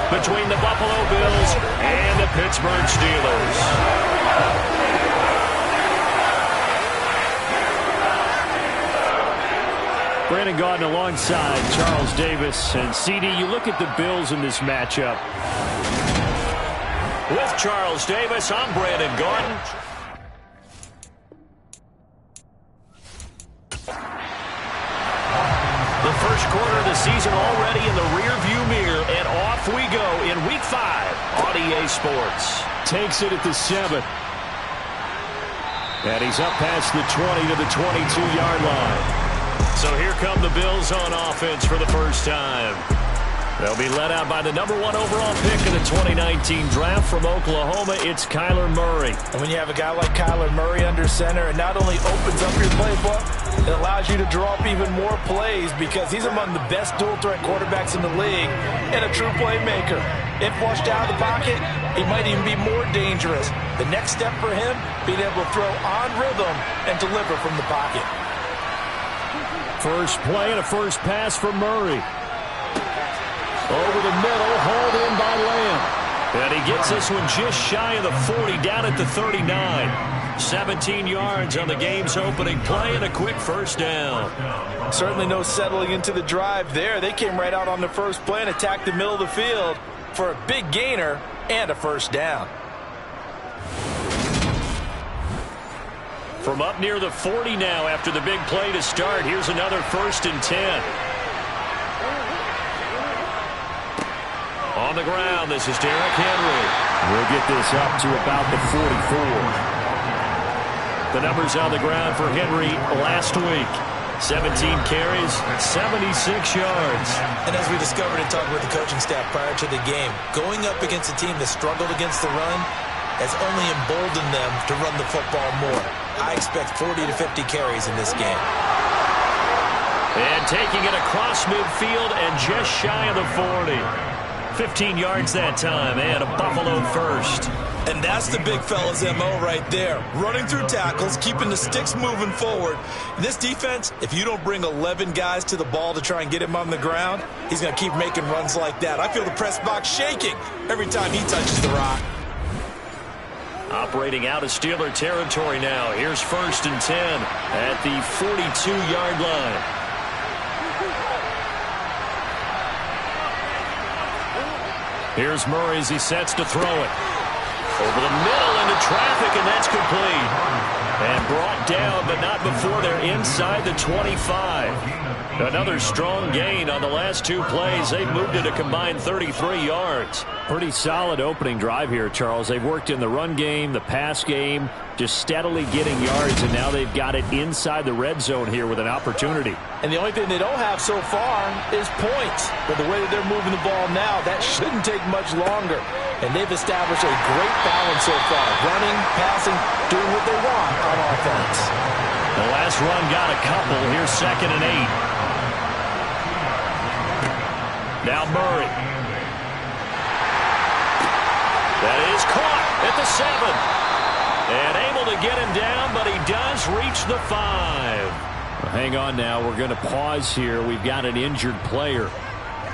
between the Buffalo Bills and the Pittsburgh Steelers. Brandon Gaudin alongside Charles Davis. And CD, you look at the Bills in this matchup. With Charles Davis, I'm Brandon Gaudin. The first quarter of the season already in the rearview mirror, and off we go in Week 5 on EA Sports. Takes it at the 7. And he's up past the 20 to the 22-yard line. So here come the Bills on offense for the first time. They'll be led out by the #1 overall pick in the 2019 draft from Oklahoma. It's Kyler Murray. And when you have a guy like Kyler Murray under center, it not only opens up your playbook, it allows you to draw up even more plays because he's among the best dual-threat quarterbacks in the league and a true playmaker. If flushed out of the pocket, he might even be more dangerous. The next step for him, being able to throw on rhythm and deliver from the pocket. First play and a first pass for Murray. Over the middle, hauled in by Lamb. And he gets this one just shy of the 40, down at the 39. 17 yards on the game's opening play and a quick first down. Certainly no settling into the drive there. They came right out on the first play and attacked the middle of the field for a big gainer and a first down. From up near the 40 now after the big play to start, here's another 1st and 10. On the ground, this is Derrick Henry. We'll get this up to about the 44. The numbers on the ground for Henry last week. 17 carries, 76 yards. And as we discovered in talking with the coaching staff prior to the game, going up against a team that struggled against the run has only emboldened them to run the football more. I expect 40 to 50 carries in this game. And taking it across midfield and just shy of the 40. 15 yards that time, and a Buffalo first. And that's the big fella's MO right there. Running through tackles, keeping the sticks moving forward. In this defense, if you don't bring 11 guys to the ball to try and get him on the ground, he's going to keep making runs like that. I feel the press box shaking every time he touches the rock. Operating out of Steeler territory now. Here's 1st and 10 at the 42-yard line. Here's Murray as he sets to throw it. Over the middle into traffic, and that's complete. And brought down, but not before they're inside the 25. Another strong gain on the last 2 plays. They've moved it a combined 33 yards. Pretty solid opening drive here, Charles. They've worked in the run game, the pass game, just steadily getting yards, and now they've got it inside the red zone here with an opportunity. And the only thing they don't have so far is points. But the way that they're moving the ball now, that shouldn't take much longer. And they've established a great balance so far. Running, passing, doing what they want on offense. The last run got a couple. Here's 2nd and 8. Now Murray. That is caught at the 7. And able to get him down, but he does reach the 5. Well, hang on now. We're going to pause here. We've got an injured player.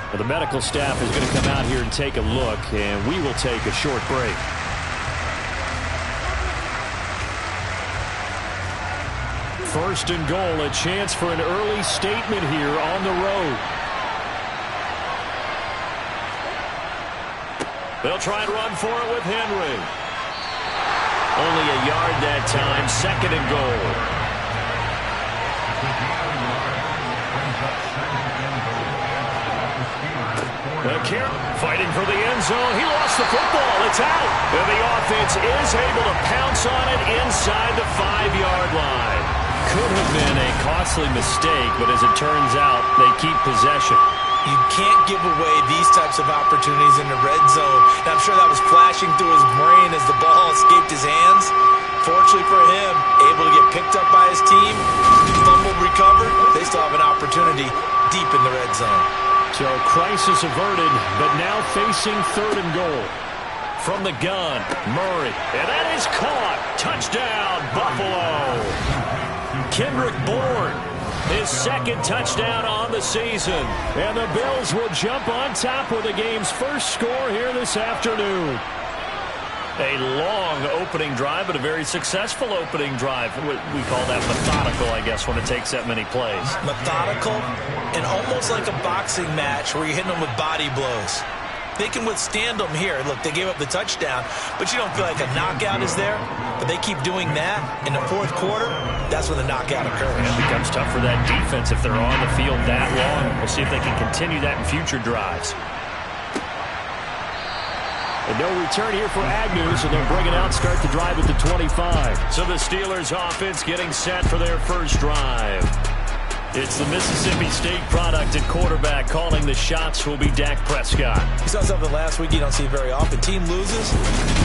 Well, the medical staff is going to come out here and take a look, and we will take a short break. First and goal, a chance for an early statement here on the road. They'll try and run for it with Henry. Only a yard that time, 2nd and goal. Fighting for the end zone. He lost the football. It's out. And the offense is able to pounce on it inside the 5-yard line. Could have been a costly mistake, but as it turns out, they keep possession. You can't give away these types of opportunities in the red zone. And I'm sure that was flashing through his brain as the ball escaped his hands. Fortunately for him, able to get picked up by his team, fumbled, recovered. They still have an opportunity deep in the red zone. So crisis averted, but now facing 3rd and goal. From the gun, Murray. And that is caught. Touchdown, Buffalo. Kendrick Bourne His second touchdown on the season. And the Bills will jump on top with the game's first score here this afternoon. A long opening drive, but a very successful opening drive. We call that methodical, I guess, when it takes that many plays. Methodical and almost like a boxing match where you're hitting them with body blows. They can withstand them here. Look, they gave up the touchdown, but you don't feel like a knockout is there. But they keep doing that in the fourth quarter. That's when the knockout occurs. It becomes tough for that defense if they're on the field that long. We'll see if they can continue that in future drives. And no return here for Agnew, so they'll bring it out, start the drive at the 25. So the Steelers offense getting set for their first drive. It's the Mississippi State product at quarterback. Calling the shots will be Dak Prescott. You saw something last week you don't see very often. Team loses,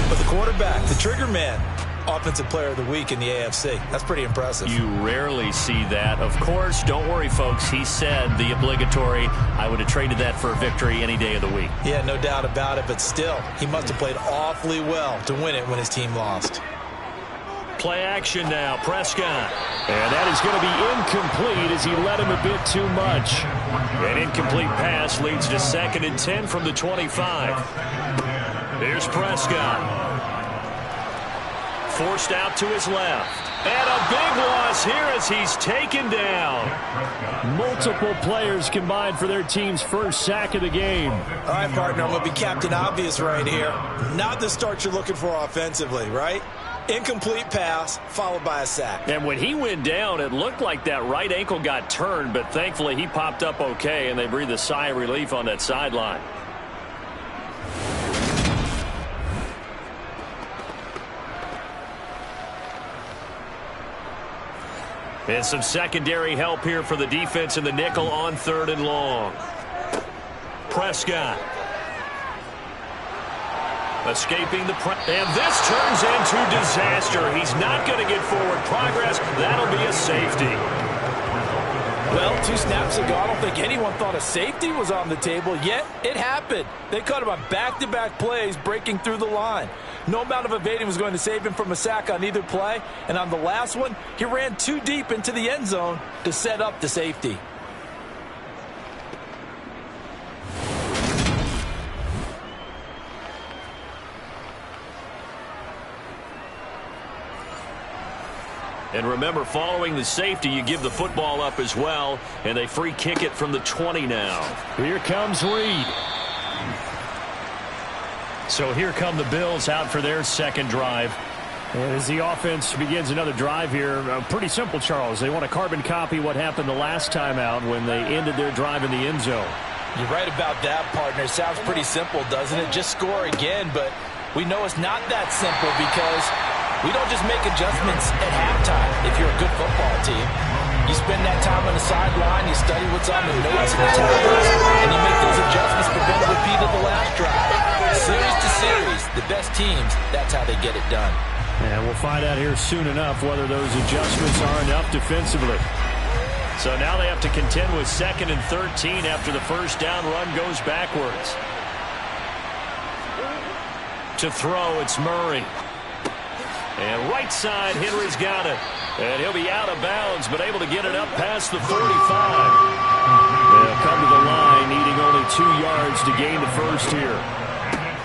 but the quarterback, the trigger man, Offensive Player of the Week in the AFC. That's pretty impressive. You rarely see that. Of course, don't worry, folks. He said the obligatory, I would have traded that for a victory any day of the week. Yeah, no doubt about it, but still, he must have played awfully well to win it when his team lost. Play action now, Prescott. And that is going to be incomplete as he led him a bit too much. An incomplete pass leads to 2nd and 10 from the 25. Here's Prescott. Forced out to his left. And a big loss here as he's taken down. Multiple players combined for their team's first sack of the game. All right, partner, I'm going to be Captain Obvious right here. Not the start you're looking for offensively, right? Incomplete pass followed by a sack. And when he went down, it looked like that right ankle got turned, but thankfully he popped up okay, and they breathed a sigh of relief on that sideline. And some secondary help here for the defense in the nickel on 3rd and long. Prescott. Escaping the press. And this turns into disaster. He's not going to get forward progress. That'll be a safety. Well, 2 snaps ago, I don't think anyone thought a safety was on the table, yet it happened. They caught him on back-to-back plays breaking through the line. No amount of evading was going to save him from a sack on either play, and on the last one, he ran too deep into the end zone to set up the safety. And remember, following the safety, you give the football up as well, and they free kick it from the 20 now. Here comes Reed. So here come the Bills out for their second drive. And as the offense begins another drive here, pretty simple, Charles. They want to carbon copy what happened the last time out when they ended their drive in the end zone. You're right about that, partner. Sounds pretty simple, doesn't it? Just score again, but we know it's not that simple because we don't just make adjustments at halftime if you're a good football team. You spend that time on the sideline, you study what's on the notes and the tablets, and you make those adjustments to prevent a repeat of the last drive. Series to series, the best teams, that's how they get it done. And we'll find out here soon enough whether those adjustments are enough defensively. So now they have to contend with 2nd and 13 after the first down run goes backwards. To throw, it's Murray. And right side, Henry's got it. And he'll be out of bounds, but able to get it up past the 45. They'll come to the line, needing only 2 yards to gain the first here.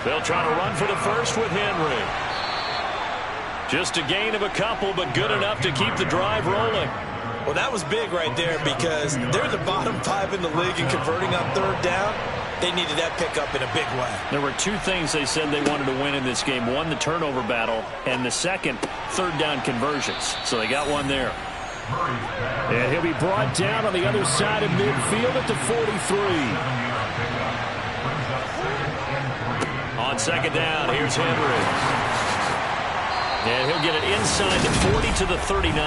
They'll try to run for the first with Henry. Just a gain of a couple, but good enough to keep the drive rolling. Well, that was big right there because they're the bottom 5 in the league in converting on 3rd down. They needed that pickup in a big way. There were 2 things they said they wanted to win in this game. One, the turnover battle, and the second, 3rd down conversions. So they got one there. And he'll be brought down on the other side of midfield at the 43. On 2nd down, here's Henry. And he'll get it inside the 40 to the 39.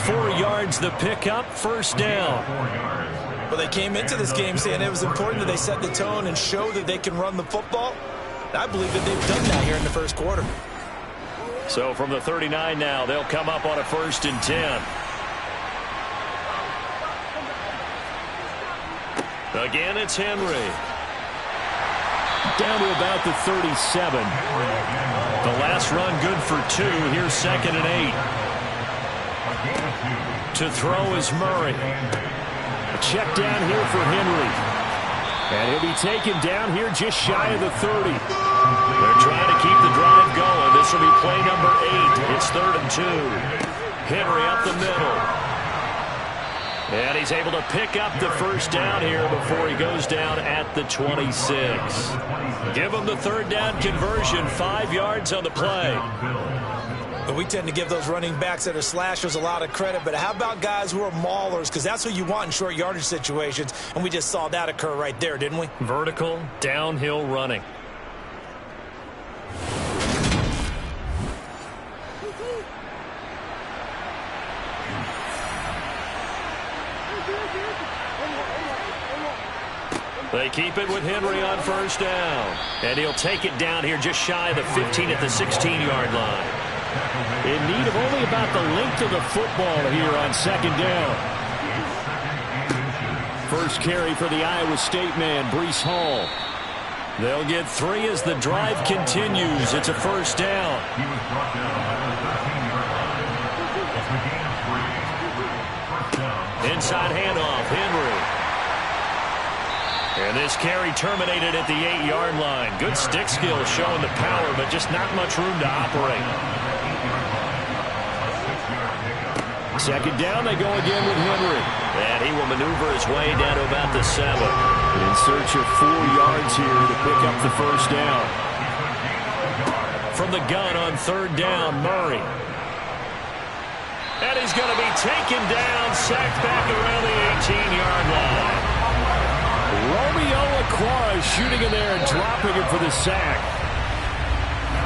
4 yards the pickup, first down. Well, they came into this game saying it was important that they set the tone and show that they can run the football. I believe that they've done that here in the first quarter. So from the 39 now, they'll come up on a 1st and 10. Again, it's Henry. Down to about the 37. The last run good for 2. Here's 2nd and 8. To throw is Murray. A check down here for Henry. And he'll be taken down here just shy of the 30. They're trying to keep the drive going. This will be play number 8. It's 3rd and 2. Henry up the middle. And he's able to pick up the first down here before he goes down at the 26. Give him the 3rd down conversion. 5 yards on the play. But we tend to give those running backs that are slashers a lot of credit. But how about guys who are maulers? Because that's what you want in short yardage situations. And we just saw that occur right there, didn't we? Vertical, downhill running. They keep it with Henry on first down. And he'll take it down here just shy of the 15 at the 16-yard line. In need of only about the length of the football here on 2nd down. First carry for the Iowa State man, Breece Hall. They'll get 3 as the drive continues. It's a first down. Inside handoff, Henry. And this carry terminated at the 8-yard line. Good stick skill showing the power, but just not much room to operate. 2nd down, they go again with Henry. And he will maneuver his way down to about the 7. In search of 4 yards here to pick up the first down. From the gun on 3rd down, Murray. And he's going to be taken down, sacked back around the 18-yard line. Romeo Okwara shooting in there and dropping it for the sack.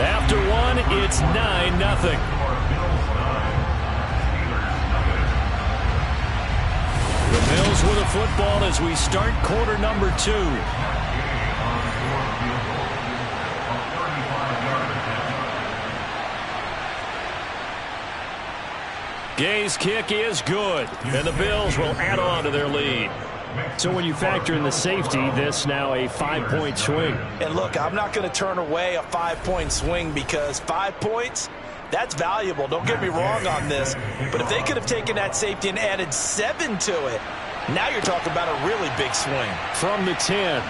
After 1, it's 9-0. The Bills with a football as we start quarter number 2. Gay's kick is good, and the Bills will add on to their lead. So when you factor in the safety, this now a 5-point swing. And look, I'm not going to turn away a 5-point swing because 5 points, that's valuable. Don't get me wrong on this. But if they could have taken that safety and added 7 to it, now you're talking about a really big swing. From the 10.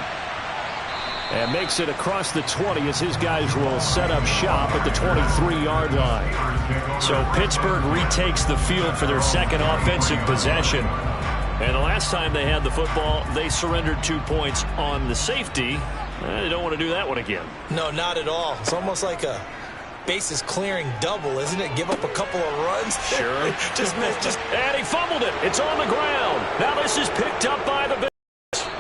And makes it across the 20 as his guys will set up shop at the 23-yard line. So Pittsburgh retakes the field for their second offensive possession. And the last time they had the football, they surrendered 2 points on the safety. They don't want to do that one again. No, not at all. It's almost like a bases clearing double, isn't it? Give up a couple of runs. Sure. And he fumbled it. It's on the ground. Now this is picked up by the Bills.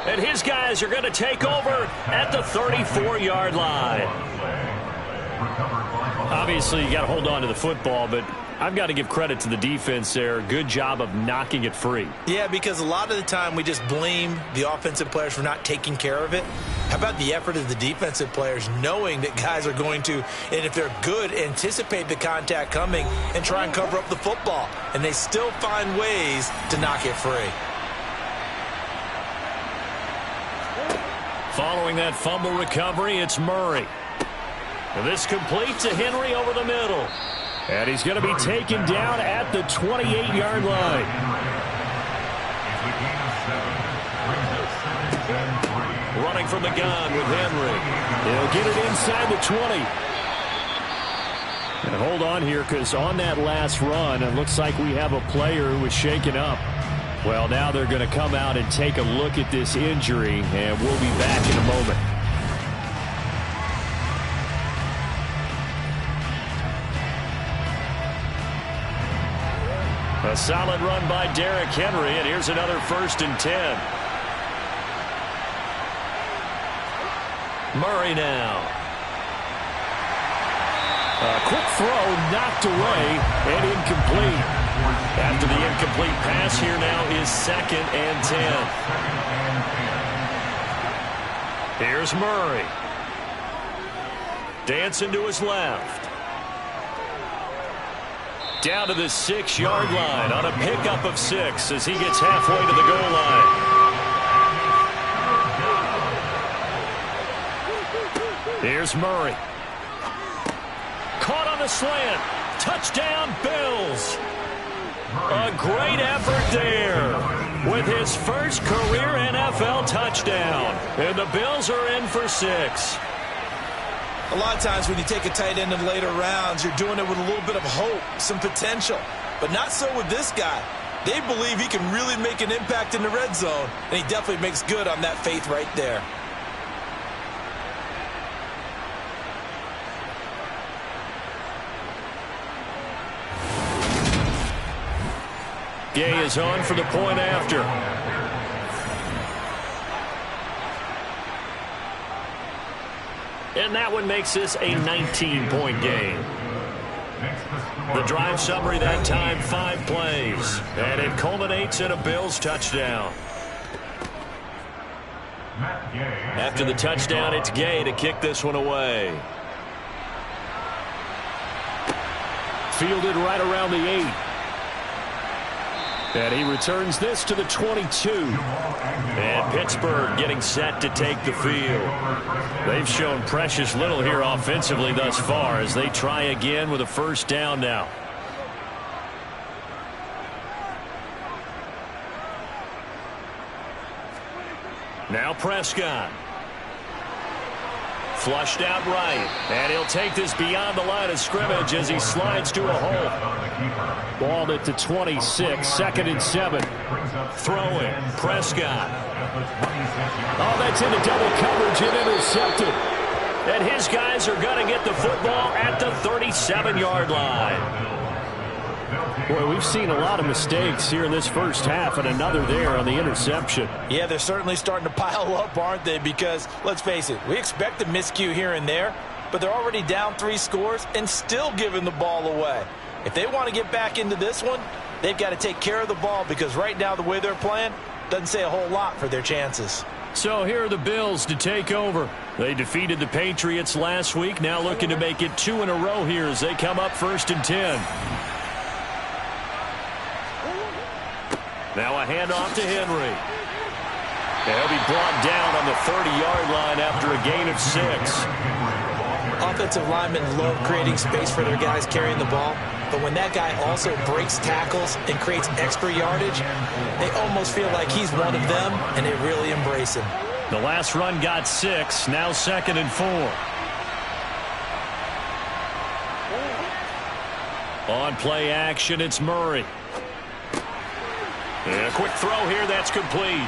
And his guys are going to take over at the 34-yard line. Obviously, you got to hold on to the football, but I've got to give credit to the defense there. Good job of knocking it free. Yeah, because a lot of the time we just blame the offensive players for not taking care of it. How about the effort of the defensive players knowing that guys are going to, and if they're good, anticipate the contact coming and try and cover up the football. And they still find ways to knock it free. Following that fumble recovery, it's Murray. And this complete to Henry over the middle. And he's going to be taken down at the 28-yard line. Running from the gun with Henry. He'll get it inside the 20. And hold on here, because on that last run, it looks like we have a player who was shaken up. Well, now they're going to come out and take a look at this injury, and we'll be back in a moment. A solid run by Derrick Henry, and here's another 1st and 10. Murray now. A quick throw knocked away and incomplete. After the incomplete pass, here now is 2nd and 10. Here's Murray. Dancing to his left. Down to the 6-yard line on a pickup of 6 as he gets halfway to the goal line. Here's Murray. Caught on the slant. Touchdown, Bills. A great effort there with his first career NFL touchdown. And the Bills are in for 6. A lot of times when you take a tight end in later rounds, you're doing it with a little bit of hope, some potential. But not so with this guy. They believe he can really make an impact in the red zone, and he definitely makes good on that faith right there. Gay is on for the point after. And that one makes this a 19-point game. The drive summary that time, 5 plays. And it culminates in a Bills touchdown. After the touchdown, it's Gay to kick this one away. Fielded right around the 8. And he returns this to the 22. And Pittsburgh getting set to take the field. They've shown precious little here offensively thus far as they try again with a first down now. Now Prescott. Flushed out right. And he'll take this beyond the line of scrimmage as he slides to a hole. Balled it to 26, 2nd and 7. Throwing. Prescott. Oh, that's into double coverage and intercepted. And his guys are going to get the football at the 37-yard line. Boy, we've seen a lot of mistakes here in this first half, and another there on the interception. Yeah, they're certainly starting to pile up, aren't they? Because, let's face it, we expect a miscue here and there, but they're already down 3 scores and still giving the ball away. If they want to get back into this one, they've got to take care of the ball because right now the way they're playing doesn't say a whole lot for their chances. So here are the Bills to take over. They defeated the Patriots last week, now looking to make it 2 in a row here as they come up 1st and 10. Now a handoff to Henry. He'll be brought down on the 30-yard line after a gain of 6. Offensive linemen love creating space for their guys carrying the ball, but when that guy also breaks tackles and creates extra yardage, they almost feel like he's one of them, and they really embrace him. The last run got 6, now 2nd and 4. On play action, it's Murray. And a quick throw here, that's complete.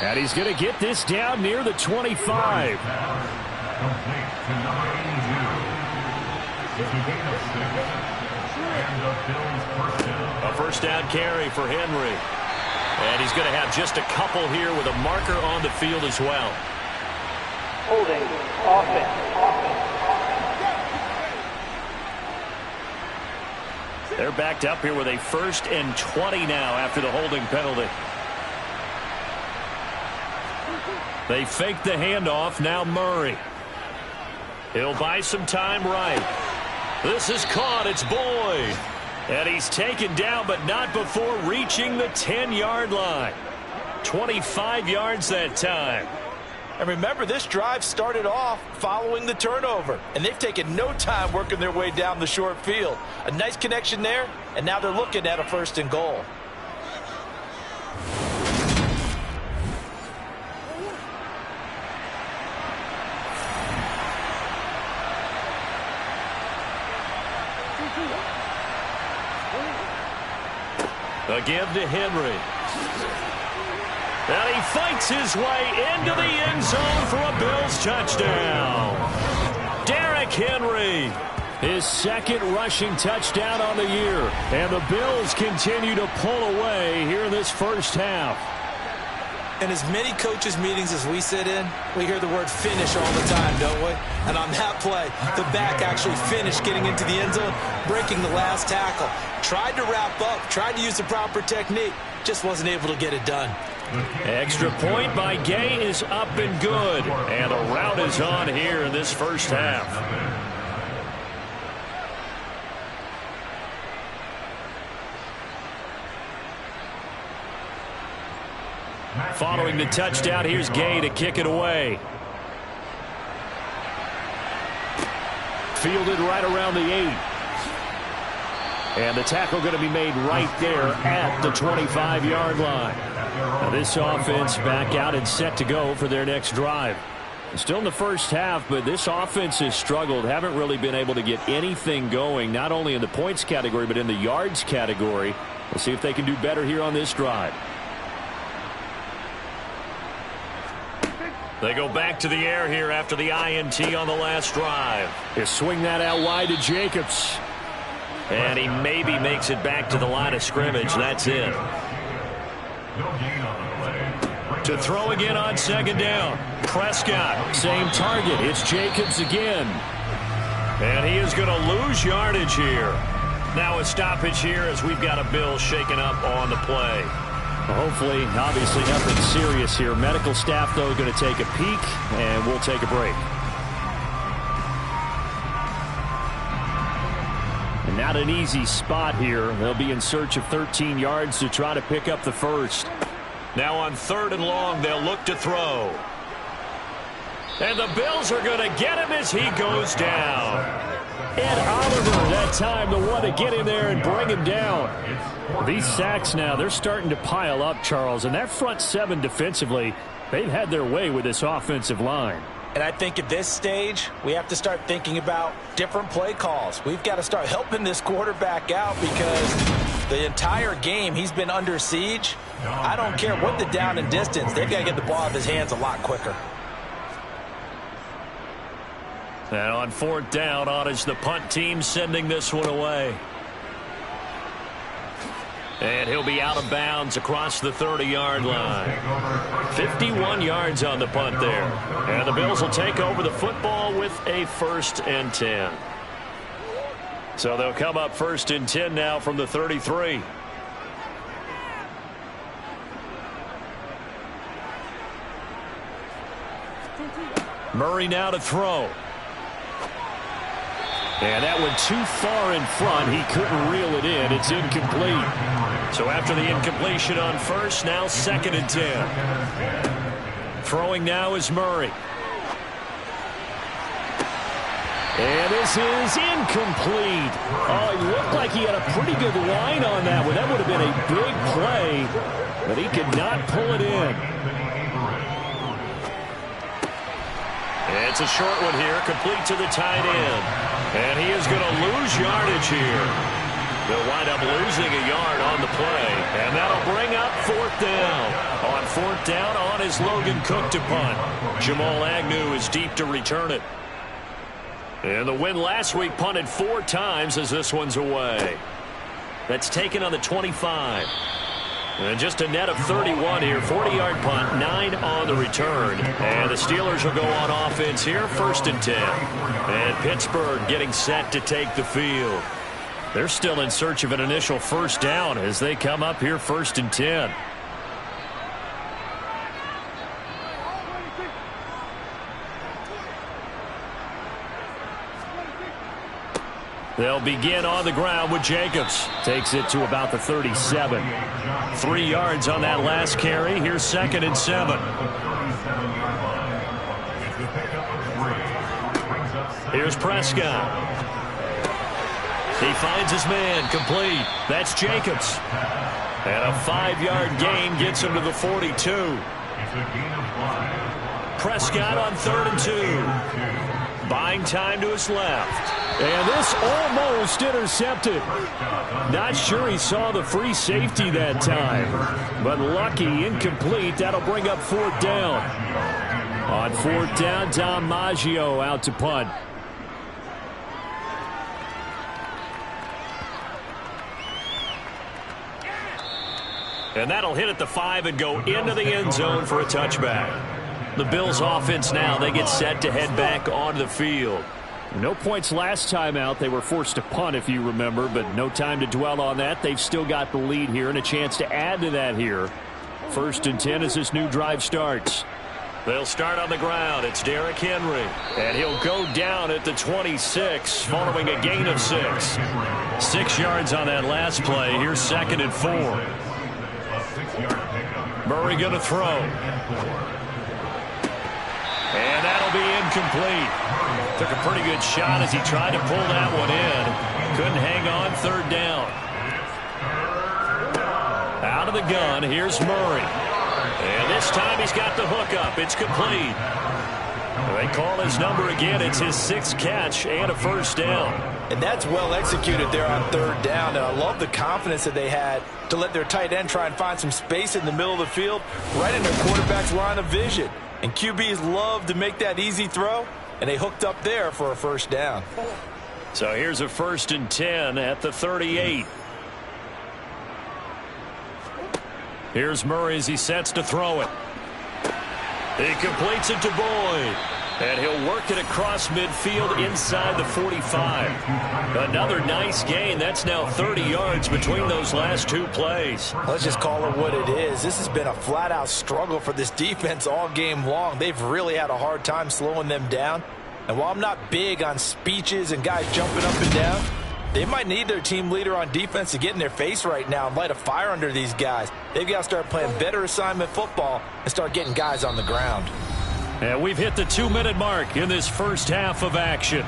And he's going to get this down near the 25. A first down carry for Henry. And he's going to have just a couple here with a marker on the field as well. Holding offense. They're backed up here with a 1st and 20 now after the holding penalty. They fake the handoff. Now Murray. He'll buy some time right. This is caught. It's Boyd. And he's taken down, but not before reaching the 10-yard line. 25 yards that time. And remember, this drive started off following the turnover, and they've taken no time working their way down the short field. A nice connection there, and now they're looking at a 1st and goal. A give to Henry. And he fights his way into the end zone for a Bills touchdown. Derrick Henry. His 2nd rushing touchdown on the year. And the Bills continue to pull away here in this first half. In as many coaches' meetings as we sit in, we hear the word finish all the time, don't we? And on that play, the back actually finished getting into the end zone, breaking the last tackle. Tried to wrap up, tried to use the proper technique, just wasn't able to get it done. Extra point by Gay is up and good. And a rout is on here in this first half. Following the touchdown, here's Gay to kick it away. Fielded right around the 8. And the tackle going to be made right there at the 25-yard line. Now this offense back out and set to go for their next drive. Still in the first half, but this offense has struggled. Haven't really been able to get anything going, not only in the points category, but in the yards category. We'll see if they can do better here on this drive. They go back to the air here after the INT on the last drive. They swing that out wide to Jacobs. And he maybe makes it back to the line of scrimmage. That's it. To throw again on second down. Prescott. Same target. It's Jacobs again. And he is going to lose yardage here. Now a stoppage here as we've got a Bill shaken up on the play. Well, hopefully, obviously nothing serious here. Medical staff, though, going to take a peek, and we'll take a break. And not an easy spot here. They'll be in search of 13 yards to try to pick up the first. Now on 3rd and long, they'll look to throw. And the Bills are going to get him as he goes down. Ed Oliver, that time, the one to get him there and bring him down. These sacks now, they're starting to pile up, Charles. And that front seven defensively, they've had their way with this offensive line. And I think at this stage, we have to start thinking about different play calls. We've got to start helping this quarterback out because the entire game he's been under siege. I don't care what the down and distance. They've got to get the ball out of his hands a lot quicker. And on 4th down, on is the punt team sending this one away. And he'll be out of bounds across the 30-yard line. 51 yards on the punt there. And the Bills will take over the football with a 1st and 10. So they'll come up 1st and 10 now from the 33. Murray now to throw. And that one too far in front. He couldn't reel it in. It's incomplete. So after the incompletion on 1st, now 2nd and 10. Throwing now is Murray. And this is incomplete. Oh, it looked like he had a pretty good line on that one. That would have been a big play, but he could not pull it in. It's a short one here, complete to the tight end. And he is going to lose yardage here. They'll wind up losing a yard on the play. And that'll bring up 4th down. On 4th down, on is Logan Cook to punt. Jamal Agnew is deep to return it. And the win last week punted 4 times as this one's away. That's taken on the 25. And just a net of 31 here. 40-yard punt, 9 on the return. And the Steelers will go on offense here, 1st and 10. And Pittsburgh getting set to take the field. They're still in search of an initial 1st down as they come up here 1st and 10. They'll begin on the ground with Jacobs. Takes it to about the 37. 3 yards on that last carry. Here's 2nd and 7. Here's Prescott. He finds his man, complete. That's Jacobs. And a 5-yard gain gets him to the 42. Prescott on 3rd and 2. Buying time to his left. And this almost intercepted. Not sure he saw the free safety that time. But lucky, incomplete. That'll bring up 4th down. On 4th down, Dom Maggio out to punt. And that'll hit at the 5 and go into the end zone for a touchback. The Bills offense now, they get set to head back onto the field. No points last time out. They were forced to punt, if you remember, but no time to dwell on that. They've still got the lead here and a chance to add to that here. 1st and 10 as this new drive starts. They'll start on the ground. It's Derrick Henry. And he'll go down at the 26 following a gain of 6. 6 yards on that last play. Here's 2nd and 4. Murray going to throw. And that'll be incomplete. Took a pretty good shot as he tried to pull that one in. Couldn't hang on third down. Out of the gun, here's Murray. And this time he's got the hook up. It's complete. They call his number again. It's his 6th catch and a first down. And that's well executed there on third down. And I love the confidence that they had to let their tight end try and find some space in the middle of the field, right in their quarterback's line of vision. And QBs love to make that easy throw, and they hooked up there for a first down. So here's a 1st and 10 at the 38. Here's Murray as he sets to throw it. He completes it to Boyd. And he'll work it across midfield inside the 45. Another nice gain. That's now 30 yards between those last 2 plays. Let's just call it what it is. This has been a flat-out struggle for this defense all game long. They've really had a hard time slowing them down. And while I'm not big on speeches and guys jumping up and down, they might need their team leader on defense to get in their face right now and light a fire under these guys. They've got to start playing better assignment football and start getting guys on the ground. And we've hit the 2-minute mark in this first half of action.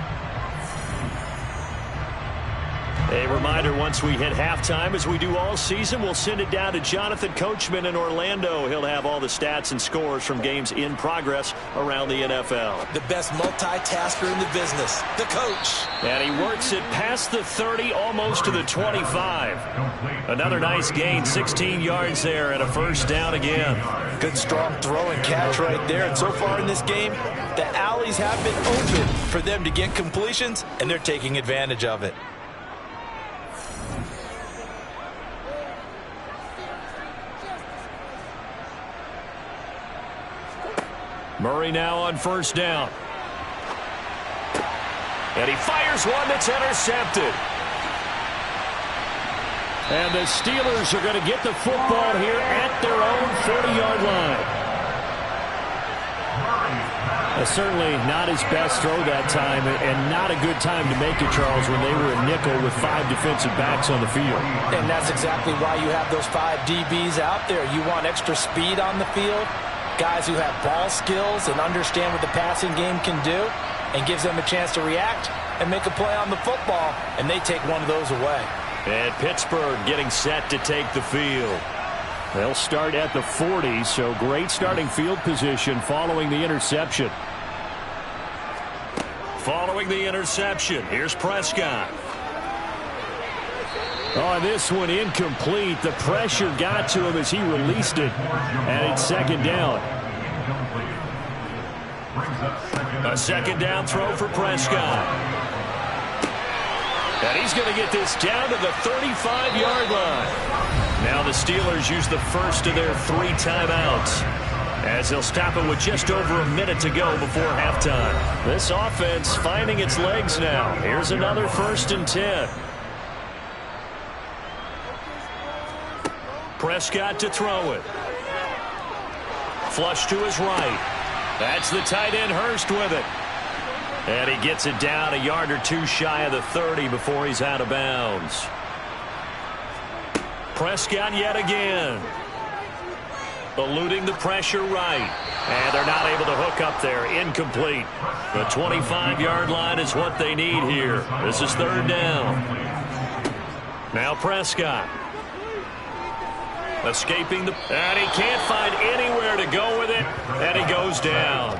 A reminder, once we hit halftime, as we do all season, we'll send it down to Jonathan Coachman in Orlando. He'll have all the stats and scores from games in progress around the NFL. The best multitasker in the business, the coach. And he works it past the 30, almost to the 25. Another nice gain, 16 yards there, and a first down again. Good strong throw and catch right there. And so far in this game, the alleys have been open for them to get completions, and they're taking advantage of it. Murray now on first down. And he fires one that's intercepted. And the Steelers are going to get the football here at their own 40-yard line. Certainly not his best throw that time, and not a good time to make it, Charles, when they were a nickel with 5 defensive backs on the field. And that's exactly why you have those 5 DBs out there. You want extra speed on the field, guys who have ball skills and understand what the passing game can do, and gives them a chance to react and make a play on the football, and they take one of those away. And Pittsburgh getting set to take the field. They'll start at the 40, so great starting field position following the interception. Following the interception, here's Prescott. Oh, this one incomplete. The pressure got to him as he released it, and it's second down. A second down throw for Prescott. And he's going to get this down to the 35-yard line. Now the Steelers use the first of their 3 timeouts, as they'll stop it with just over a minute to go before halftime. This offense finding its legs now. Here's another 1st and 10. Prescott to throw it. Flush to his right. That's the tight end Hurst with it. And he gets it down a yard or 2 shy of the 30 before he's out of bounds. Prescott yet again. Eluding the pressure right. And they're not able to hook up there. Incomplete. The 25-yard line is what they need here. This is 3rd down. Now Prescott. Escaping the... And he can't find anywhere to go with it. And he goes down.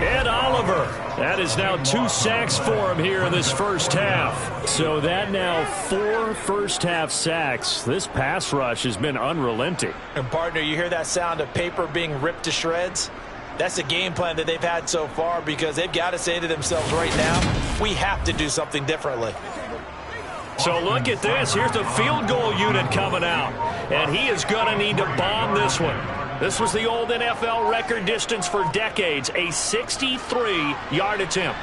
Ed Oliver. That is now 2 sacks for him here in this first half. So that now 4 first-half sacks. This pass rush has been unrelenting. And, partner, you hear that sound of paper being ripped to shreds? That's the game plan that they've had so far, because they've got to say to themselves right now, we have to do something differently. So look at this. Here's the field goal unit coming out. And he is going to need to bomb this one. This was the old NFL record distance for decades, a 63-yard attempt.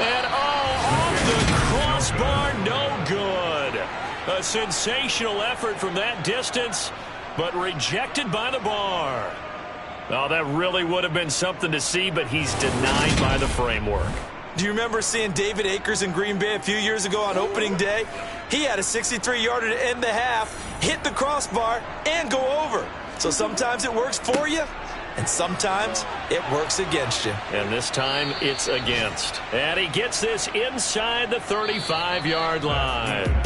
And off the crossbar, no good. A sensational effort from that distance, but rejected by the bar. Oh, that really would have been something to see, but he's denied by the framework. Do you remember seeing David Akers in Green Bay a few years ago on opening day? He had a 63-yarder to end the half, hit the crossbar, and go over. So sometimes it works for you, and sometimes it works against you. And this time it's against. And he gets this inside the 35-yard line.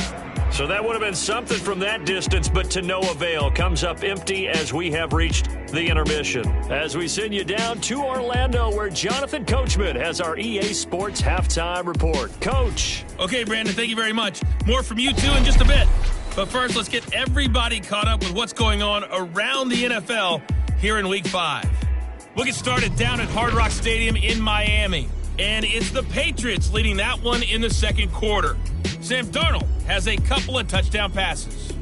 So that would have been something from that distance, but to no avail. Comes up empty as we have reached the intermission. As we send you down to Orlando, where Jonathan Coachman has our EA Sports Halftime Report. Coach. Okay, Brandon, thank you very much. More from you two in just a bit. But first, let's get everybody caught up with what's going on around the NFL here in Week 5. We'll get started down at Hard Rock Stadium in Miami. And it's the Patriots leading that one in the second quarter. Sam Darnold has a couple of touchdown passes.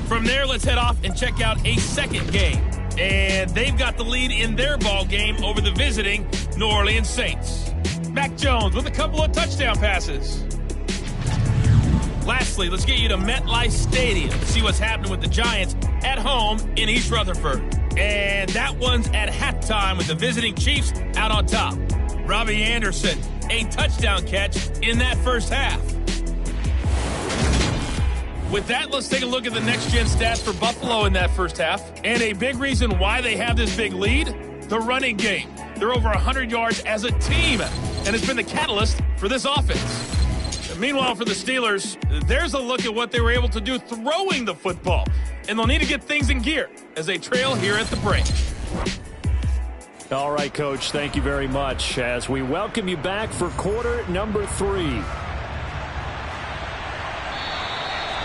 From there, let's head off and check out a second game. And they've got the lead in their ball game over the visiting New Orleans Saints. Mac Jones with a couple of touchdown passes. Lastly, let's get you to MetLife Stadium to see what's happening with the Giants at home in East Rutherford. And that one's at halftime with the visiting Chiefs out on top. Robbie Anderson, a touchdown catch in that first half. With that, let's take a look at the next-gen stats for Buffalo in that first half. And a big reason why they have this big lead, the running game. They're over 100 yards as a team, and it's been the catalyst for this offense. Meanwhile, for the Steelers, there's a look at what they were able to do throwing the football. And they'll need to get things in gear as they trail here at the break. All right, Coach, thank you very much as we welcome you back for quarter number 3.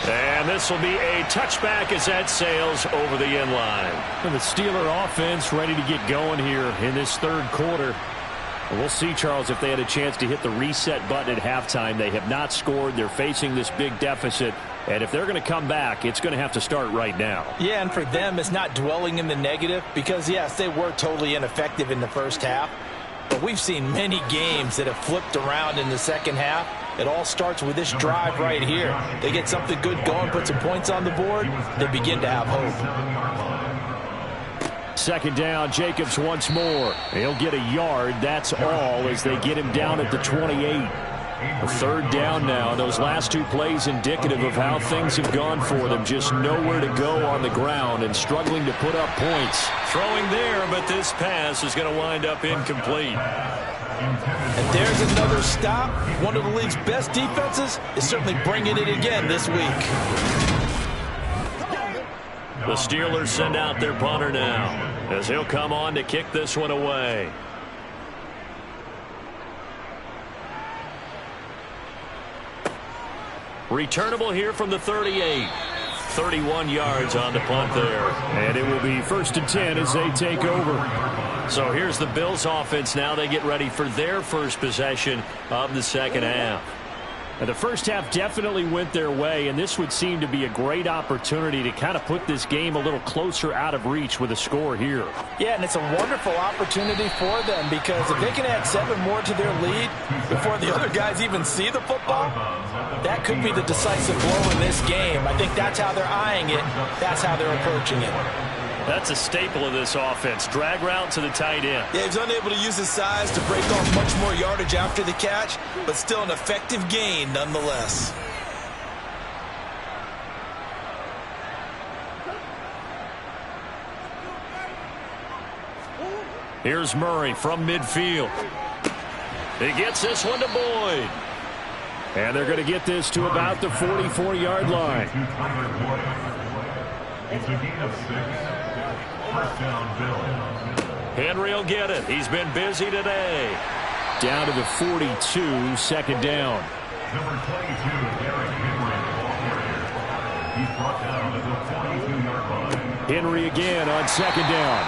And this will be a touchback as that sails over the end line. And the Steeler offense ready to get going here in this third quarter. And we'll see, Charles, if they had a chance to hit the reset button at halftime. They have not scored. They're facing this big deficit. And if they're going to come back, it's going to have to start right now. Yeah, and for them, it's not dwelling in the negative because, yes, they were totally ineffective in the first half. But we've seen many games that have flipped around in the second half. It all starts with this drive right here. They get something good going, put some points on the board, they begin to have hope. Second down, Jacobs once more. He'll get a yard, that's all, as they get him down at the 28. A third down now. Those last two plays indicative of how things have gone for them. Just nowhere to go on the ground and struggling to put up points. Throwing there, but this pass is going to wind up incomplete. And there's another stop. One of the league's best defenses is certainly bringing it again this week. The Steelers send out their punter now as he'll come on to kick this one away. Returnable here from the 38. 31 yards on the punt there. And it will be 1st and 10 as they take over. So here's the Bills offense now. They get ready for their first possession of the second half. And the first half definitely went their way, and this would seem to be a great opportunity to kind of put this game a little closer out of reach with a score here. Yeah, and it's a wonderful opportunity for them because if they can add 7 more to their lead before the other guys even see the football, that could be the decisive blow in this game. I think that's how they're eyeing it. That's how they're approaching it. That's a staple of this offense. Drag route to the tight end. Yeah, he's unable to use his size to break off much more yardage after the catch, but still an effective gain nonetheless. Here's Murray from midfield. He gets this one to Boyd. And they're going to get this to about the 44-yard line. It's a gain of 6. First down, Bill. Henry will get it. He's been busy today. Down to the 42, second down. Number 22, Derrick Henry, ball carrier. He's brought down at the 42-yard line. Henry again on second down.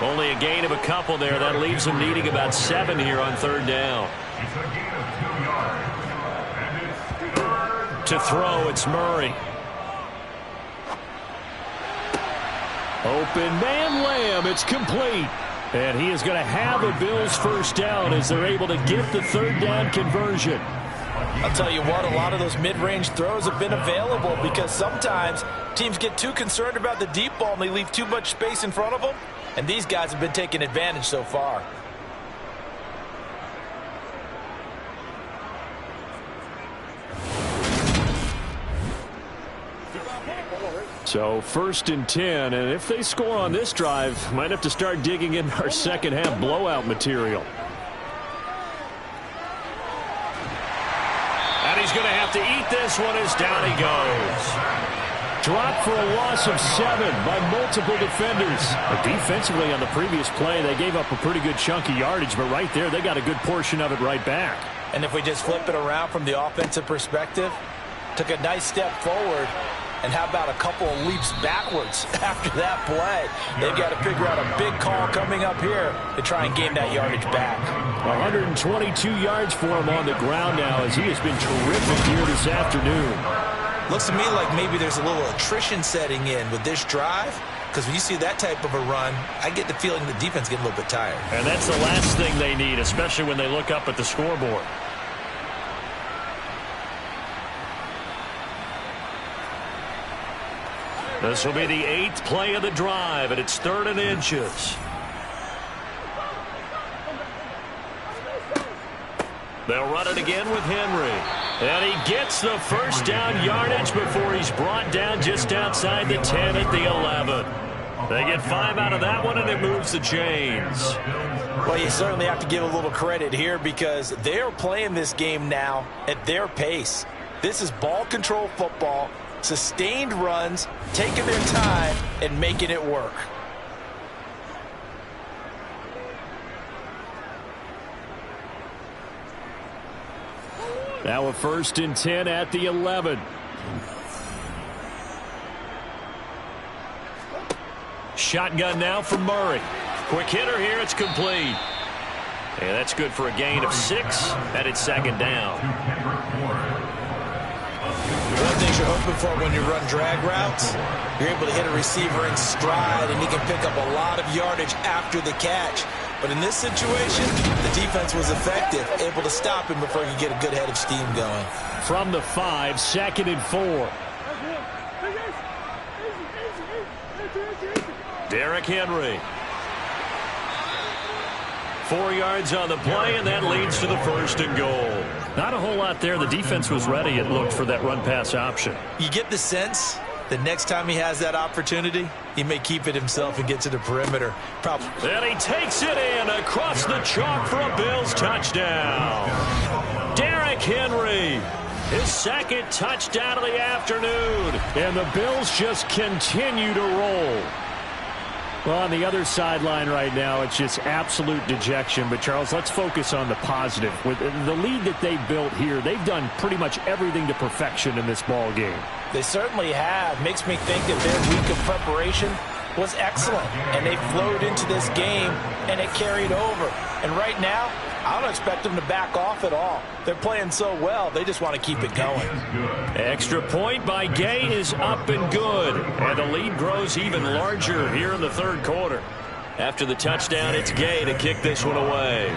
Only a gain of a couple there. That leaves him needing about 7 here on third down. It's a gain of 2 yards. And it's third. To throw, it's Murray. Open man, Lamb. It's complete. And he is going to have a Bills first down as they're able to get the third down conversion. I'll tell you what, a lot of those mid-range throws have been available because sometimes teams get too concerned about the deep ball and they leave too much space in front of them. And these guys have been taking advantage so far. So 1st and 10, and if they score on this drive, might have to start digging in our second half blowout material. And he's going to have to eat this one as down he goes. Dropped for a loss of 7 by multiple defenders. But defensively on the previous play, they gave up a pretty good chunk of yardage, but right there, they got a good portion of it right back. And if we just flip it around from the offensive perspective, took a nice step forward, and how about a couple of leaps backwards after that play? They've got to figure out a big call coming up here to try and gain that yardage back. 122 yards for him on the ground now as he has been terrific here this afternoon. Looks to me like maybe there's a little attrition setting in with this drive, because when you see that type of a run, I get the feeling the defense get a little bit tired. And that's the last thing they need, especially when they look up at the scoreboard. This will be the 8th play of the drive, and it's 3rd and inches. They'll run it again with Henry. And he gets the first down yardage before he's brought down just outside the 10 at the 11. They get 5 out of that one, and it moves the chains. Well, you certainly have to give a little credit here because they're playing this game now at their pace. This is ball control football, sustained runs, taking their time, and making it work. Now a 1st and 10 at the 11. Shotgun now for Murray. Quick hitter here, it's complete. And that's good for a gain of 6, and it's 2nd down. One thing you're hoping for when you run drag routes, you're able to hit a receiver in stride, and he can pick up a lot of yardage after the catch. But in this situation, the defense was effective, able to stop him before he could get a good head of steam going. From the 5, 2nd and 4. Derrick Henry. 4 yards on the play, and that leads to the 1st and goal. Not a whole lot there. The defense was ready, it looked, for that run-pass option. You get the sense the next time he has that opportunity, he may keep it himself and get to the perimeter. Probably. And he takes it in across the chalk for a Bills touchdown. Derrick Henry, his 2nd touchdown of the afternoon. And the Bills just continue to roll. Well, on the other sideline right now, it's just absolute dejection. But, Charles, let's focus on the positive. With the lead that they built here, they've done pretty much everything to perfection in this ball game. They certainly have. Makes me think that their week of preparation was excellent. And they flowed into this game, and it carried over. And right now, I don't expect them to back off at all. They're playing so well, they just want to keep it going. Extra point by Gay is up and good. And the lead grows even larger here in the 3rd quarter. After the touchdown, it's Gay to kick this one away.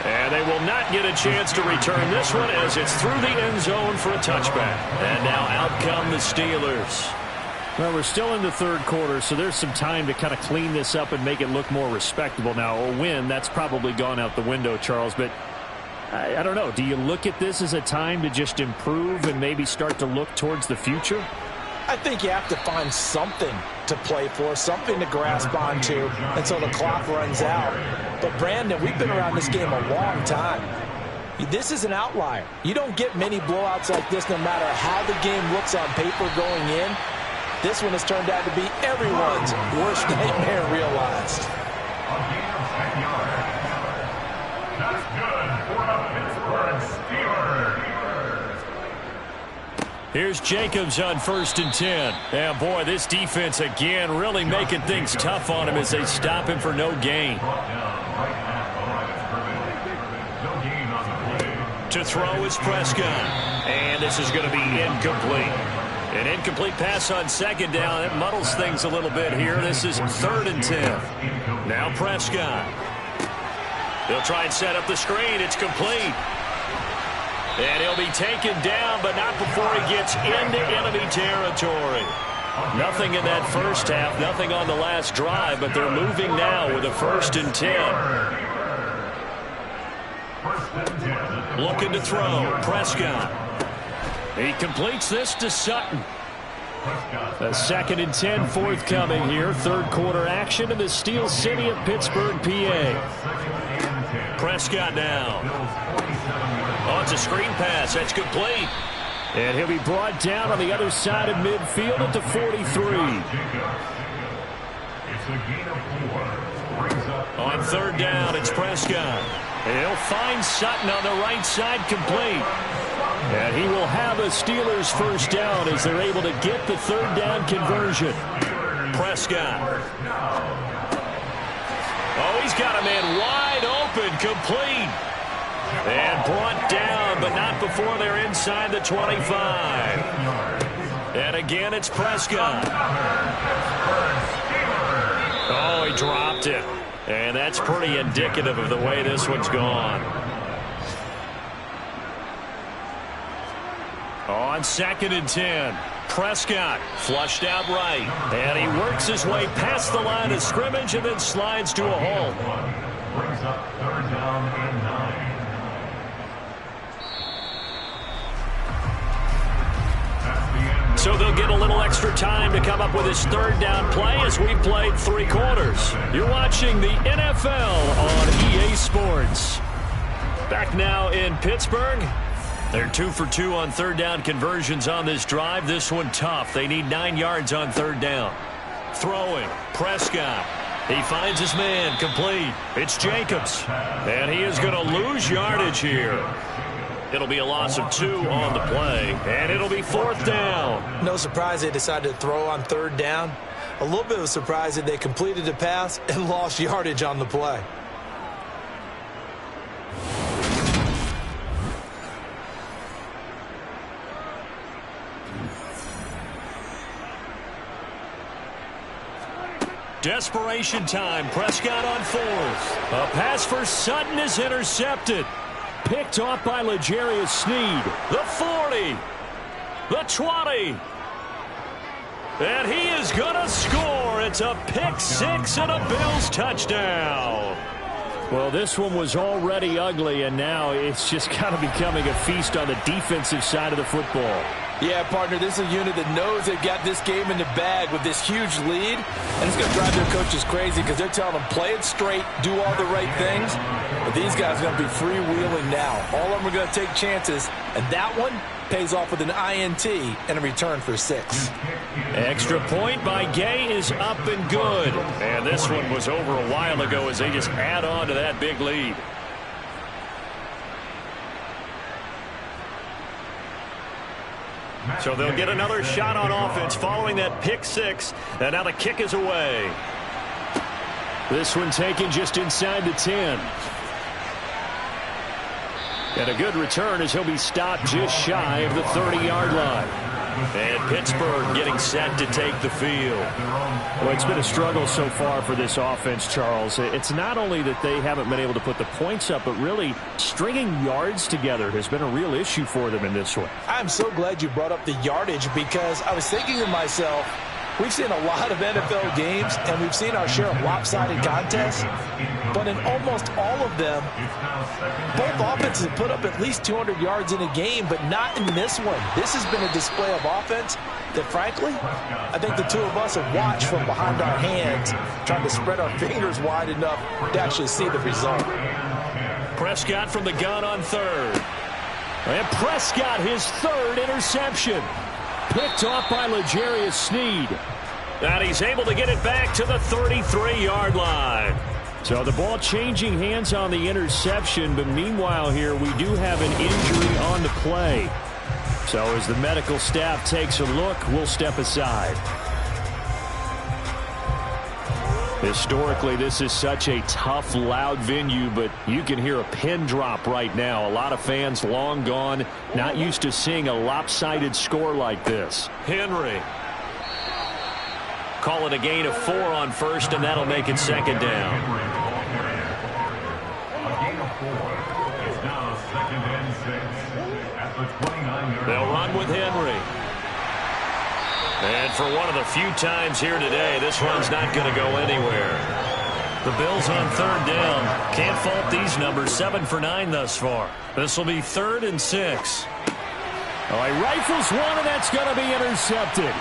And they will not get a chance to return this one as it's through the end zone for a touchback. And now out come the Steelers. Well, we're still in the 3rd quarter, so there's some time to kind of clean this up and make it look more respectable now. A win, that's probably gone out the window, Charles, but I don't know. Do you look at this as a time to just improve and maybe start to look towards the future? I think you have to find something to play for, something to grasp onto until the clock runs out. But, Brandon, we've been around this game a long time. This is an outlier. You don't get many blowouts like this no matter how the game looks on paper going in. This one has turned out to be everyone's worst nightmare realized. That's good for the Pittsburgh Steelers. Here's Jacobs on 1st and 10. And, boy, this defense again really making things tough on him as they stop him for no gain. To throw is Prescott. And this is going to be incomplete. An incomplete pass on 2nd down. It muddles things a little bit here. This is 3rd and 10. Now Prescott. They'll try and set up the screen. It's complete. And he'll be taken down, but not before he gets into enemy territory. Nothing in that first half, nothing on the last drive, but they're moving now with a 1st and 10. Looking to throw. Prescott. He completes this to Sutton. A 2nd and 10 forthcoming here. Third quarter action in the Steel City of Pittsburgh, PA. Prescott now. Oh, it's a screen pass. That's complete. And he'll be brought down on the other side of midfield at the 43. On 3rd down, it's Prescott. And he'll find Sutton on the right side, complete. And he will have a Steelers first down as they're able to get the 3rd down conversion. Prescott. Oh, he's got a man wide open, complete. And brought down, but not before they're inside the 25. And again, it's Prescott. Oh, he dropped it. And that's pretty indicative of the way this one's gone. On 2nd and 10, Prescott flushed out right. And he works his way past the line of scrimmage and then slides to a halt. Brings up 3rd down and 9. So they'll get a little extra time to come up with his 3rd down play as we've played 3 quarters. You're watching the NFL on EA Sports. Back now in Pittsburgh. They're 2 for 2 on 3rd down conversions on this drive. This one tough. They need 9 yards on 3rd down. Throwing. Prescott. He finds his man. Complete. It's Jacobs. And he is going to lose yardage here. It'll be a loss of 2 on the play. And it'll be 4th down. No surprise they decided to throw on 3rd down. A little bit of a surprise that they completed the pass and lost yardage on the play. Desperation time. Prescott on 4th. A pass for Sutton is intercepted. Picked off by L'Jarius Sneed. The 40. The 20. And he is going to score. It's a pick 6 and a Bills touchdown. Well, this one was already ugly, and now it's just kind of becoming a feast on the defensive side of the football. Yeah, partner, this is a unit that knows they've got this game in the bag with this huge lead, and it's going to drive their coaches crazy because they're telling them, play it straight, do all the right things. But these guys are going to be freewheeling now. All of them are going to take chances, and that one pays off with an INT and a return for 6. Extra point by Gay is up and good. And this one was over a while ago as they just add on to that big lead. So they'll get another shot on offense following that pick 6. And now the kick is away. This one taken just inside the 10. And a good return as he'll be stopped just shy of the 30-yard line. And Pittsburgh getting set to take the field. Well, it's been a struggle so far for this offense, Charles. It's not only that they haven't been able to put the points up, but really stringing yards together has been a real issue for them in this one. I'm so glad you brought up the yardage because I was thinking to myself, we've seen a lot of NFL games, and we've seen our share of lopsided contests. But in almost all of them, both offenses have put up at least 200 yards in a game, but not in this one. This has been a display of offense that, frankly, I think the two of us have watched from behind our hands, trying to spread our fingers wide enough to actually see the result. Prescott from the gun on 3rd. And Prescott, his 3rd interception. Picked off by L'Jarius Sneed. And he's able to get it back to the 33-yard line. So the ball changing hands on the interception, but meanwhile here we do have an injury on the play. So as the medical staff takes a look, we'll step aside. Historically, this is such a tough, loud venue, but you can hear a pin drop right now. A lot of fans long gone, not used to seeing a lopsided score like this. Henry. Call it a gain of 4 on 1st, and that'll make it 2nd down. A gain of 4. It's now 2nd and 6 at the 29-yard line. They'll run with Henry. And for one of the few times here today, this run's not going to go anywhere. The Bills on 3rd down. Can't fault these numbers. 7 for 9 thus far. This will be 3rd and 6. Oh, he rifles one, and that's going to be intercepted.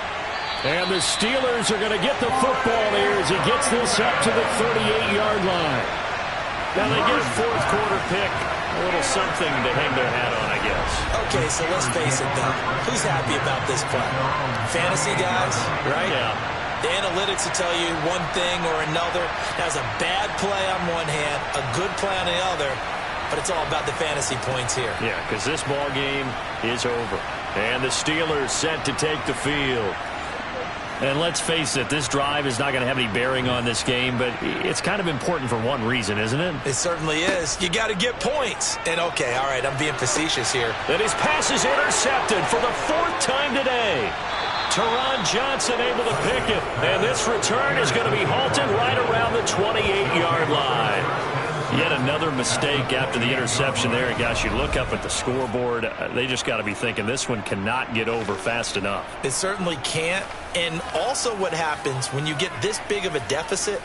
And the Steelers are going to get the football here as he gets this up to the 38-yard line. Now they get a fourth quarter pick. A little something to hang their hat on, I guess. Okay, so let's face it, though. Who's happy about this play? Fantasy guys, right? Yeah. The analytics will tell you one thing or another. That's a bad play on one hand, a good play on the other, but it's all about the fantasy points here. Yeah, because this ball game is over. And the Steelers set to take the field. And let's face it, this drive is not going to have any bearing on this game, but it's kind of important for one reason, isn't it? It certainly is. You got to get points. And, okay, all right, I'm being facetious here. And his pass is intercepted for the fourth time today. Teron Johnson able to pick it. And this return is going to be halted right around the 28-yard line. Yet another mistake after the interception there. And, gosh, you look up at the scoreboard, they just got to be thinking this one cannot get over fast enough. It certainly can't. And also what happens when you get this big of a deficit,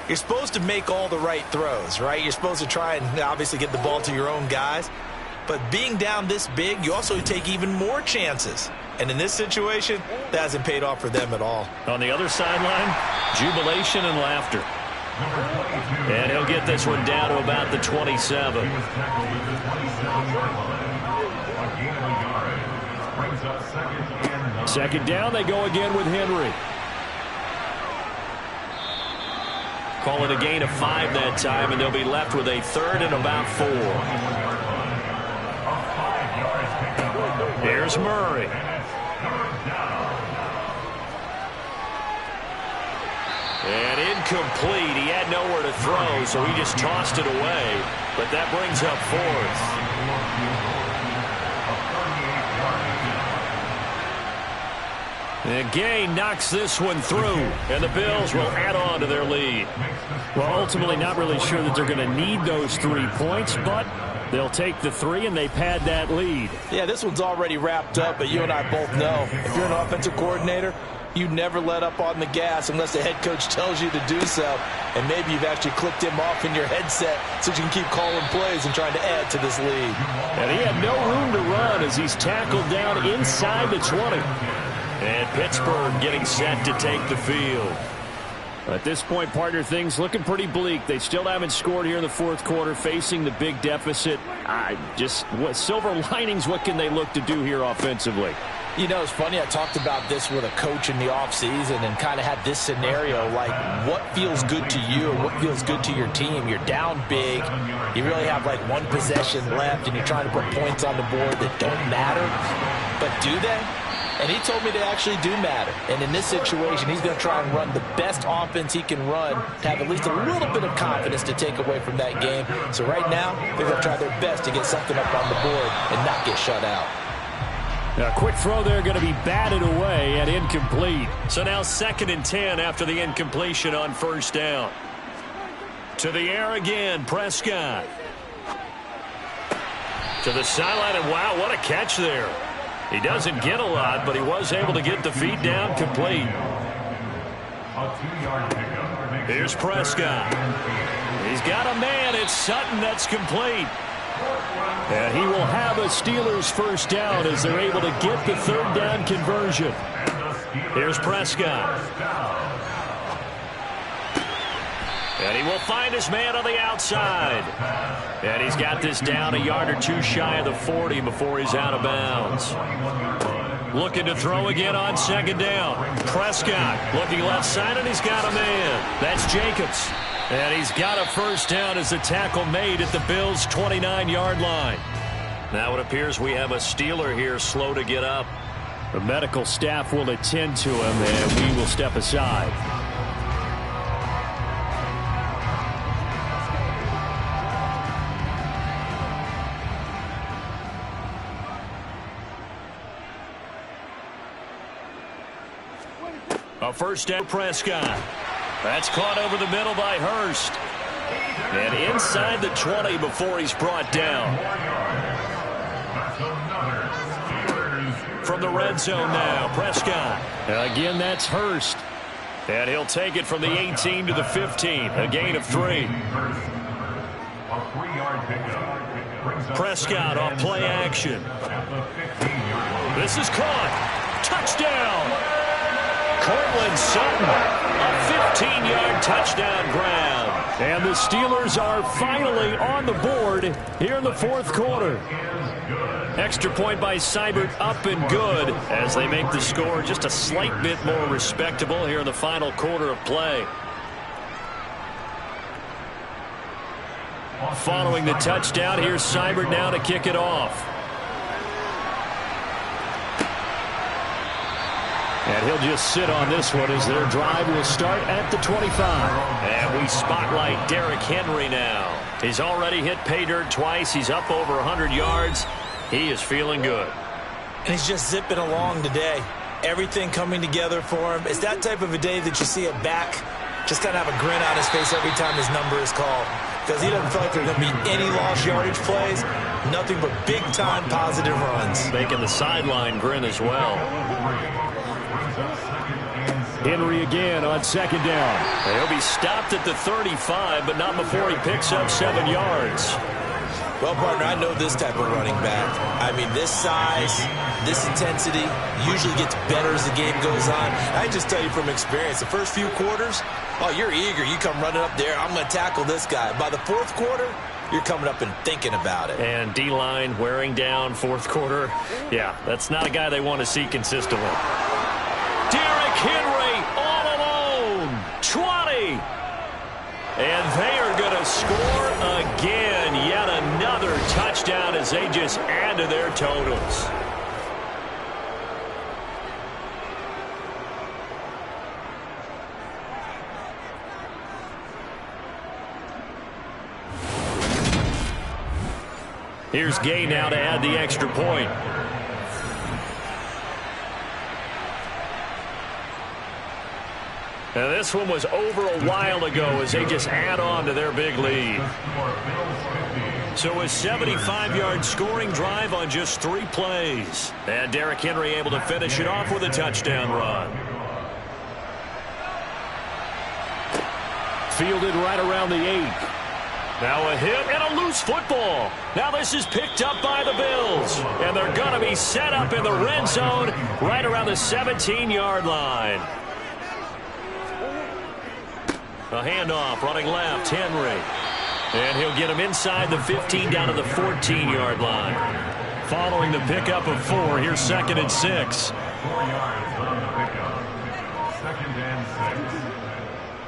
you're supposed to make all the right throws, right? You're supposed to try and obviously get the ball to your own guys. But being down this big, you also take even more chances. And in this situation, that hasn't paid off for them at all. On the other sideline, jubilation and laughter. And he'll get this one down to about the 27. Second down, they go again with Henry. Call it a gain of 5 that time, and they'll be left with a third and about 4. Here's Murray. And incomplete. He had nowhere to throw, so he just tossed it away. But that brings up 4th. And Gay knocks this one through, and the Bills will add on to their lead. Well, ultimately not really sure that they're going to need those 3 points, but they'll take the 3 and they pad that lead. Yeah, this one's already wrapped up, but you and I both know if you're an offensive coordinator, you never let up on the gas unless the head coach tells you to do so. And maybe you've actually clicked him off in your headset so you can keep calling plays and trying to add to this lead. And he had no room to run as he's tackled down inside the 20. And Pittsburgh getting set to take the field. At this point, partner, things looking pretty bleak. They still haven't scored here in the fourth quarter, facing the big deficit. What silver linings, what can they look to do here offensively? You know, it's funny, I talked about this with a coach in the offseason and kind of had this scenario, like what feels good to you or what feels good to your team. You're down big, you really have like one possession left, and you're trying to put points on the board that don't matter. But do they? And he told me they actually do matter. And in this situation, he's going to try and run the best offense he can run to have at least a little bit of confidence to take away from that game. So right now, they're going to try their best to get something up on the board and not get shut out. A quick throw there going to be batted away and incomplete. So now 2nd and 10 after the incompletion on first down. To the air again, Prescott. To the sideline, and wow, what a catch there. He doesn't get a lot, but he was able to get the feet down complete. Here's Prescott. He's got a man. It's Sutton. That's complete. And he will have a Steelers first down as they're able to get the 3rd down conversion. Here's Prescott. And he will find his man on the outside. And he's got this down a yard or 2 shy of the 40 before he's out of bounds. Looking to throw again on 2nd down. Prescott looking left side, and he's got a man. That's Jacobs. And he's got a first down as the tackle made at the Bills' 29-yard line. Now it appears we have a Steeler here slow to get up. The medical staff will attend to him, and we will step aside. A first down, Prescott. That's caught over the middle by Hurst. And inside the 20 before he's brought down. From the red zone now, Prescott. Again, that's Hurst. And he'll take it from the 18 to the 15. A gain of 3. Prescott off play action. This is caught. Touchdown. Cortland Sutton, a 15-yard touchdown grab. And the Steelers are finally on the board here in the fourth quarter. Extra point by Seibert, up and good as they make the score just a slight bit more respectable here in the final quarter of play. Following the touchdown, here's Seibert now to kick it off. And he'll just sit on this one as their drive will start at the 25. And we spotlight Derrick Henry now. He's already hit pay dirt twice. He's up over 100 yards. He is feeling good. And he's just zipping along today. Everything coming together for him. It's that type of a day that you see a back just kind of have a grin on his face every time his number is called. Because he doesn't feel like there's going to be any lost yardage plays. Nothing but big-time positive runs. Making the sideline grin as well. Henry again on second down. He'll be stopped at the 35, but not before he picks up 7 yards. Well, partner, I know this type of running back. I mean, this size, this intensity usually gets better as the game goes on. I just tell you from experience, the first few quarters, oh, you're eager. You come running up there, I'm going to tackle this guy. By the fourth quarter, you're coming up and thinking about it. And D-line wearing down fourth quarter. Yeah, that's not a guy they want to see consistently. Derrick Henry all alone. 20. And they are going to score again. Yet another touchdown as they just add to their totals. Here's Gay now to add the extra point. Now this one was over a while ago as they just add on to their big lead. So a 75-yard scoring drive on just 3 plays. And Derrick Henry able to finish it off with a touchdown run. Fielded right around the 8. Now a hit and a loose football. Now this is picked up by the Bills. And they're going to be set up in the red zone right around the 17-yard line. A handoff, running left, Henry. And he'll get him inside the 15 down to the 14-yard line. Following the pickup of 4, here's 2nd and 6. 4 yards on the pickup. 2nd and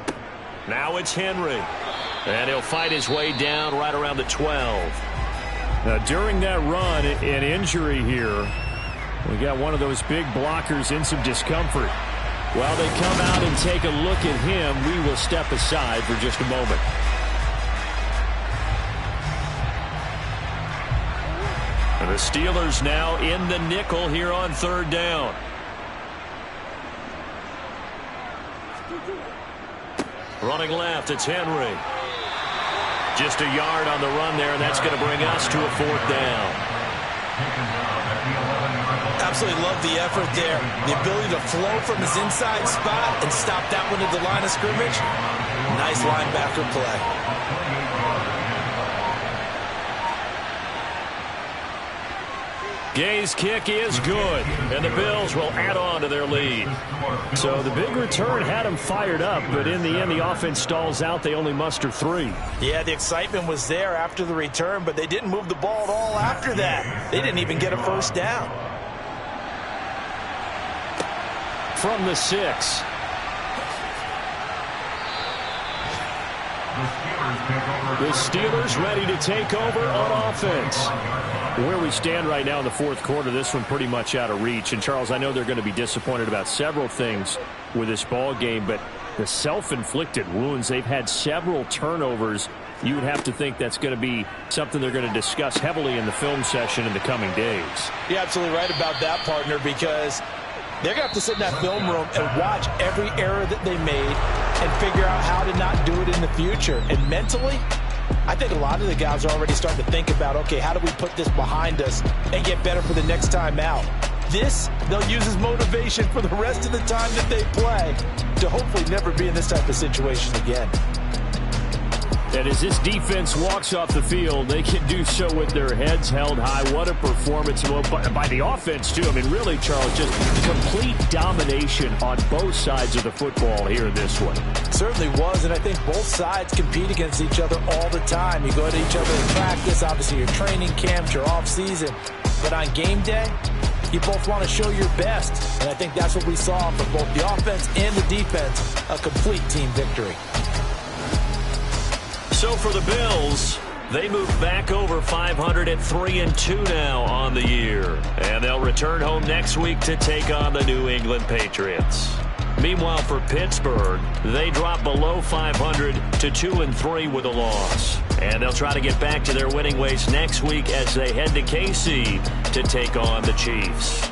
6. Now it's Henry. And he'll fight his way down right around the 12. Now during that run, an injury here. We got one of those big blockers in some discomfort. While they come out and take a look at him, we will step aside for just a moment. And the Steelers now in the nickel here on 3rd down. Running left, it's Henry. Just a yard on the run there, and that's going to bring us to a 4th down. Absolutely love the effort there. The ability to flow from his inside spot and stop that one at the line of scrimmage. Nice linebacker play. Gay's kick is good, and the Bills will add on to their lead. So the big return had them fired up, but in the end, the offense stalls out. They only muster 3. Yeah, the excitement was there after the return, but they didn't move the ball at all after that. They didn't even get a first down. From the 6. The Steelers ready to take over on offense. Where we stand right now in the fourth quarter, this one pretty much out of reach. And, Charles, I know they're going to be disappointed about several things with this ball game, but the self-inflicted wounds, they've had several turnovers. You would have to think that's going to be something they're going to discuss heavily in the film session in the coming days. You're absolutely right about that, partner, because they're going to have to sit in that film room and watch every error that they made and figure out how to not do it in the future. And mentally, I think a lot of the guys are already starting to think about, okay, how do we put this behind us and get better for the next time out? This, they'll use as motivation for the rest of the time that they play to hopefully never be in this type of situation again. And as this defense walks off the field, they can do so with their heads held high. What a performance by the offense, too. I mean, really, Charles, just complete domination on both sides of the football here in this one. Certainly was, and I think both sides compete against each other all the time. You go to each other in practice, obviously your training camps, your off-season. But on game day, you both want to show your best. And I think that's what we saw from both the offense and the defense, a complete team victory. So for the Bills, they move back over 500 at 3-2 now on the year. And they'll return home next week to take on the New England Patriots. Meanwhile, for Pittsburgh, they drop below 500 to 2-3 with a loss. And they'll try to get back to their winning ways next week as they head to KC to take on the Chiefs.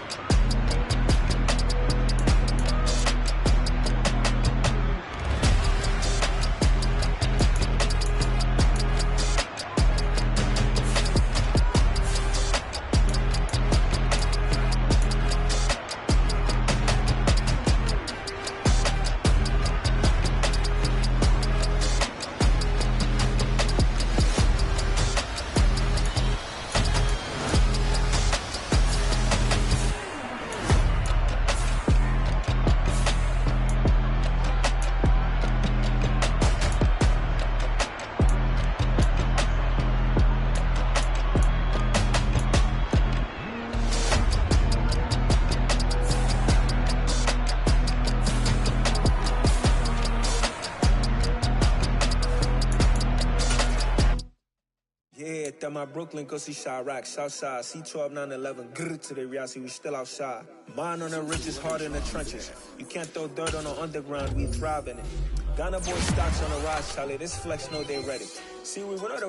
My Brooklyn, go see Chirac, Southside, C12, 911, grrr to the reality, we still outside. Mine on the richest, heart in the trenches. You can't throw dirt on the underground, we thrive in it. Ghana boy stocks on the rise, Charlie, this flex know they ready. See, we went on the